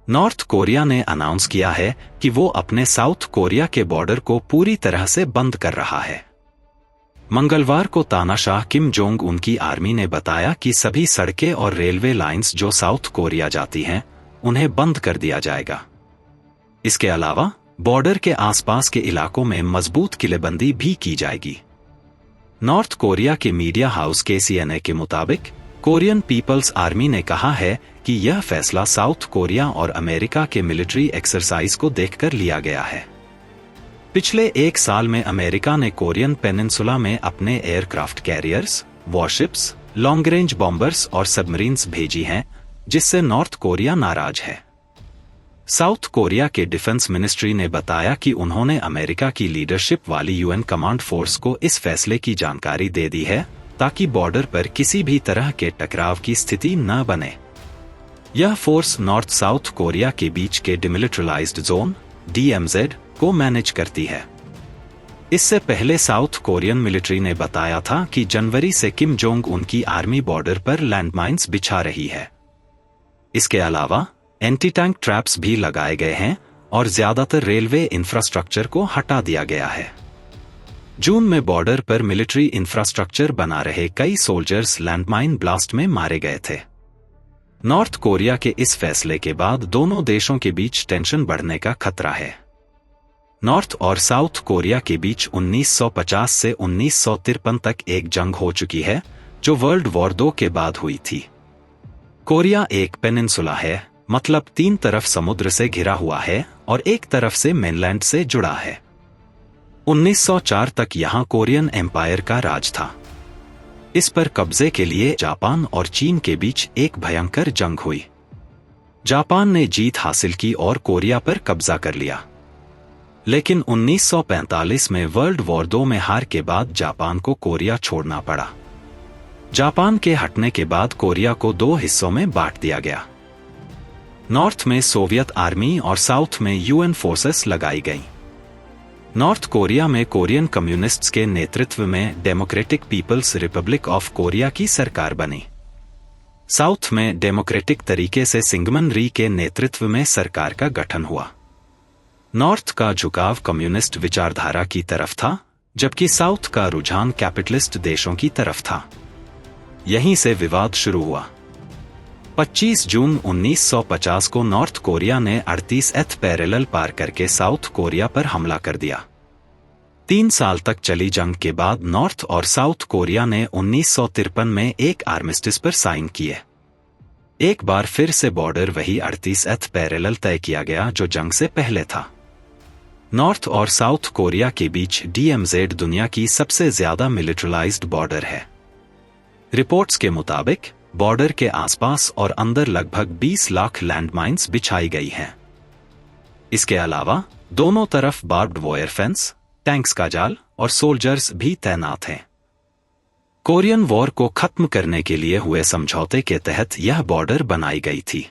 North Korea ने announce किया है कि वो अपने साउथ कोरिया के बॉर्डर को पूरी तरह से बंद कर रहा है। मंगलवार को तानाशाह किम जोंग उन की आर्मी ने बताया कि सभी सड़कें और रेलवे लाइंस जो साउथ कोरिया जाती हैं, उन्हें बंद कर दिया जाएगा। इसके अलावा बॉर्डर के आसपास के इलाकों में मजबूत किलेबंदी भी की जाएगी। नॉर्थ कोरिया के मीडिया हाउस KCNA के मुताबिक कोरियन पीपल्स आर्मी ने कहा है कि यह फैसला साउथ कोरिया और अमेरिका के मिलिट्री एक्सरसाइज को देखकर लिया गया है। पिछले 1 साल में अमेरिका ने कोरियन पेनिनसुला में अपने aircraft carriers, warships, long range bombers और सबमरीन्स भेजी हैं, जिससे नॉर्थ कोरिया नाराज है। साउथ कोरिया के डिफेंस मिनिस्ट्री ने बताया कि उन्होंने अमेरिका की लीडरशिप वाली UN कमांड फोर्स को इस फैसले की जानकारी दे दी है ताकि बॉर्डर पर किसी भी तरह के टकराव की स्थिति न बने। यह फोर्स नॉर्थ साउथ कोरिया के बीच के डिमिलिटराइज्ड जोन DMZ को मैनेज करती है। इससे पहले साउथ कोरियन मिलिट्री ने बताया था कि जनवरी से किम जोंग उनकी आर्मी बॉर्डर पर लैंडमाइंस बिछा रही है। इसके अलावा एंटी टैंक ट्रैप्स भी लगाए गए हैं और ज्यादातर रेलवे इंफ्रास्ट्रक्चर को हटा दिया गया है। जून में बॉर्डर पर मिलिट्री इंफ्रास्ट्रक्चर बना रहे कई सोल्जर्स लैंडमाइन ब्लास्ट में मारे गए थे। नॉर्थ कोरिया के इस फैसले के बाद दोनों देशों के बीच टेंशन बढ़ने का खतरा है। नॉर्थ और साउथ कोरिया के बीच 1950 से 1953 तक एक जंग हो चुकी है, जो वर्ल्ड वॉर 2 के बाद हुई थी। कोरिया एक पेनिनसुला है, मतलब 3 तरफ समुद्र से घिरा हुआ है और एक तरफ से मेनलैंड से जुड़ा है। 1904 तक यहां कोरियन एम्पायर का राज था। इस पर कब्जे के लिए जापान और चीन के बीच एक भयंकर जंग हुई। जापान ने जीत हासिल की और कोरिया पर कब्जा कर लिया, लेकिन 1945 में वर्ल्ड वॉर 2 में हार के बाद जापान को कोरिया छोड़ना पड़ा। जापान के हटने के बाद कोरिया को 2 हिस्सों में बांट दिया गया। नॉर्थ में सोवियत आर्मी और साउथ में UN फोर्सेस लगाई गईं। नॉर्थ कोरिया में कोरियन कम्युनिस्ट्स के नेतृत्व में Democratic People's Republic of Korea की सरकार बनी। साउथ में डेमोक्रेटिक तरीके से सिंगमन री के नेतृत्व में सरकार का गठन हुआ। नॉर्थ का झुकाव कम्युनिस्ट विचारधारा की तरफ था, जबकि साउथ का रुझान कैपिटलिस्ट देशों की तरफ था। यहीं से विवाद शुरू हुआ। 25 जून 1950 को नॉर्थ कोरिया ने 38th पैरेलल पार करके साउथ कोरिया पर हमला कर दिया। 3 साल तक चली जंग के बाद नॉर्थ और साउथ कोरिया ने 1953 में एक आर्मिस्टिस पर साइन किए। एक बार फिर से बॉर्डर वही 38th पैरेलल तय किया गया जो जंग से पहले था। नॉर्थ और साउथ कोरिया के बीच DMZ दुनिया की सबसे ज्यादा मिलिटराइज्ड बॉर्डर है। रिपोर्ट्स के मुताबिक बॉर्डर के आसपास और अंदर लगभग 20 लाख लैंडमाइंस बिछाई गई हैं। इसके अलावा दोनों तरफ बार्ब्ड वायर फेंस, टैंक्स का जाल और सोल्जर्स भी तैनात हैं। कोरियन वॉर को खत्म करने के लिए हुए समझौते के तहत यह बॉर्डर बनाई गई थी।